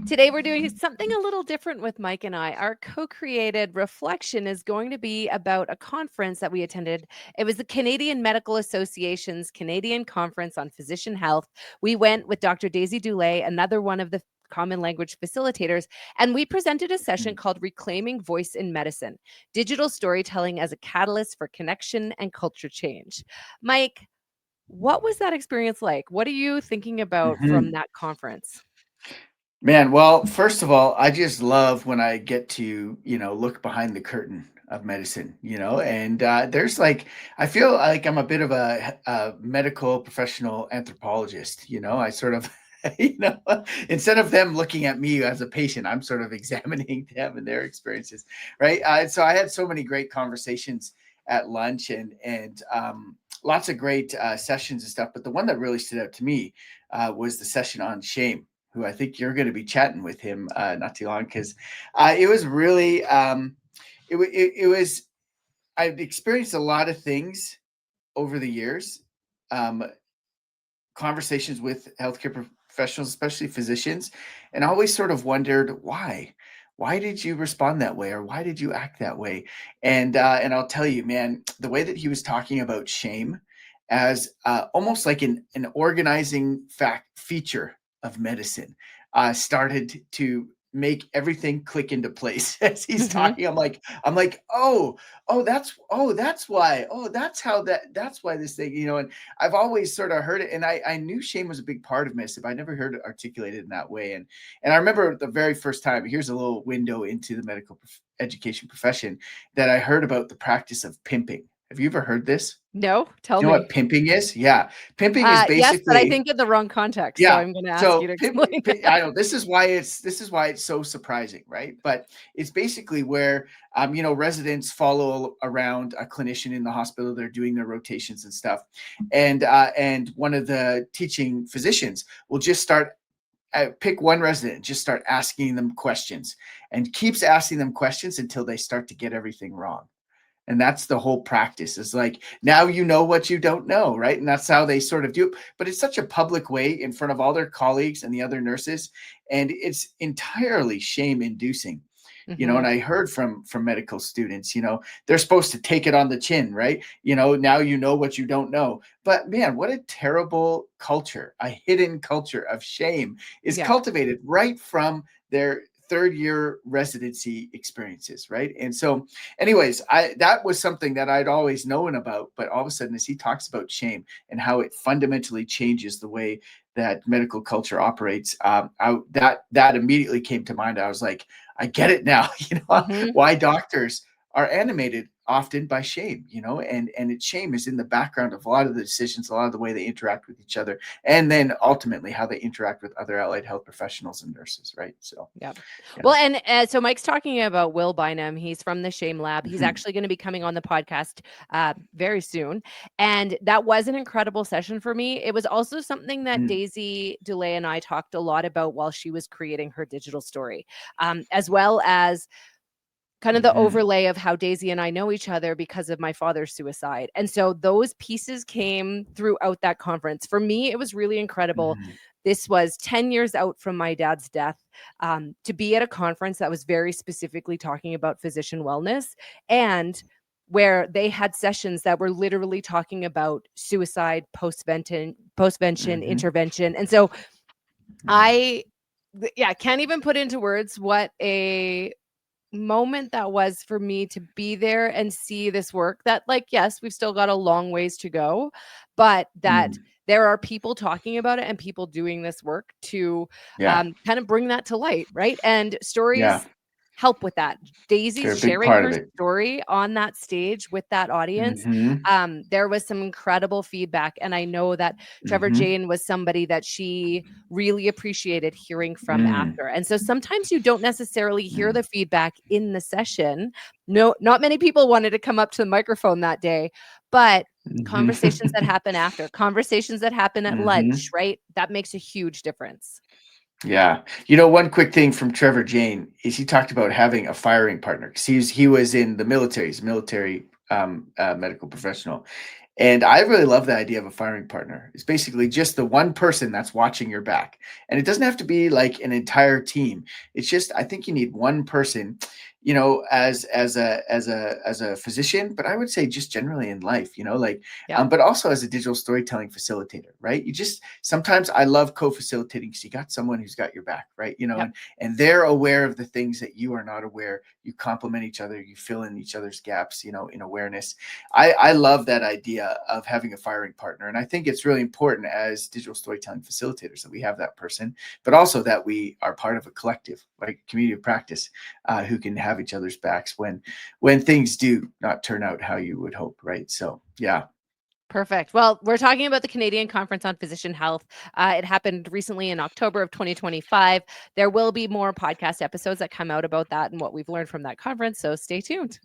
Today, we're doing something a little different with Mike and I. Our co created reflection is going to be about a conference that we attended. It was the Canadian Medical Association's Canadian Conference on Physician Health. We went with Dr. Daisy Dulay, another one of the common language facilitators, and we presented a session called Reclaiming Voice in Medicine, Digital Storytelling as a Catalyst for Connection and Culture Change. Mike, what was that experience like? What are you thinking about from Mhm. that conference? Man, well, first of all, I just love when I get to, look behind the curtain of medicine, and there's like, I feel like I'm a bit of a medical professional anthropologist, I sort of, you know, instead of them looking at me as a patient, I'm sort of examining them and their experiences, right? So I had so many great conversations at lunch and lots of great sessions and stuff, but the one that really stood out to me was the session on shame, who I think you're going to be chatting with him not too long, because it was really it was I've experienced a lot of things over the years, um, conversations with healthcare professionals, especially physicians, and I always sort of wondered why. Why did you respond that way, or why did you act that way? And I'll tell you, man, the way that he was talking about shame as almost like an organizing fact feature of medicine started to make everything click into place as he's Mhm. talking. I'm like, that's why. Oh, that's why this thing, and I've always sort of heard it, and I knew shame was a big part of medicine, but I never heard it articulated in that way. And I remember the very first time. Here's a little window into the medical education profession that I heard about the practice of pimping. Have you ever heard this? No? Tell Do you know what me. pimping is? Yeah, pimping is Yes, but I basically think in the wrong context, so yeah. I'm gonna ask you So to explain. I know this is why it's so surprising, right? But it's basically where residents follow around a clinician in the hospital. They're doing their rotations and stuff, and one of the teaching physicians will just start pick one resident, just start asking them questions, and keeps asking them questions until they start to get everything wrong. And that's the whole practice, is like, now you know what you don't know, right? And that's how they sort of do it, but it's such a public way in front of all their colleagues and the other nurses, and it's entirely shame inducing. And Mhm. I heard from medical students, they're supposed to take it on the chin, right? Now you know what you don't know. But man, what a terrible culture, a hidden culture of shame is Yeah. cultivated right from their third year residency experiences, right? And so anyways, I that was something that I'd always known about, but all of a sudden, as he talks about shame and how it fundamentally changes the way that medical culture operates, that immediately came to mind. I was like, I get it now. Mhm. Why doctors are animated often by shame, and its shame is in the background of a lot of the decisions, a lot of the way they interact with each other, and then ultimately how they interact with other allied health professionals and nurses, right? So, Yep. yeah. Well, and, so Mike's talking about Will Bynum. He's from the Shame Lab. He's Mhm. actually gonna be coming on the podcast, very soon, and that was an incredible session for me. It was also something that Mhm. Daisy Dulay and I talked a lot about while she was creating her digital story, as well as kind of the Mhm. overlay of how Daisy and I know each other because of my father's suicide. And so those pieces came throughout that conference. For me, it was really incredible. Mhm. This was 10 years out from my dad's death, to be at a conference that was very specifically talking about physician wellness, and where they had sessions that were literally talking about suicide, postvention, Mhm. intervention. And so Mhm. I, yeah, can't even put into words what a moment that was for me to be there and see this work that, like, yes, we've still got a long ways to go, but that Mm. there are people talking about it and people doing this work to Yeah. kind of bring that to light, right? And Yeah. stories help with that. Daisy They're a big sharing part her of it. story on that stage with that audience, Mhm. there was some incredible feedback, and I know that Trevor Mhm. Jane was somebody that she really appreciated hearing from Mm. after. And so sometimes you don't necessarily hear Mm. the feedback in the session. No, not many people wanted to come up to the microphone that day, but Mhm. conversations that happen after, conversations that happen at lunch, Mhm. right? That makes a huge difference. Yeah. One quick thing from Trevor Jane is he talked about having a firing partner, because he was in the military. He's a military medical professional. And I really love the idea of a firing partner. It's basically just the one person that's watching your back. And it doesn't have to be like an entire team. It's just I think you need one person, as a physician, but I would say just generally in life, like Yep. but also as a digital storytelling facilitator, right? You just sometimes I love co-facilitating because you got someone who's got your back, right? Yep. And they're aware of the things that you are not aware. You complement each other, you fill in each other's gaps, in awareness. I love that idea of having a firing partner. And I think it's really important as digital storytelling facilitators that we have that person, but also that we are part of a collective, like community of practice, who can have each other's backs when things do not turn out how you would hope, right? So yeah. Perfect. Well, we're talking about the Canadian Conference on Physician Health. It happened recently in October of 2025. There will be more podcast episodes that come out about that and what we've learned from that conference. So stay tuned.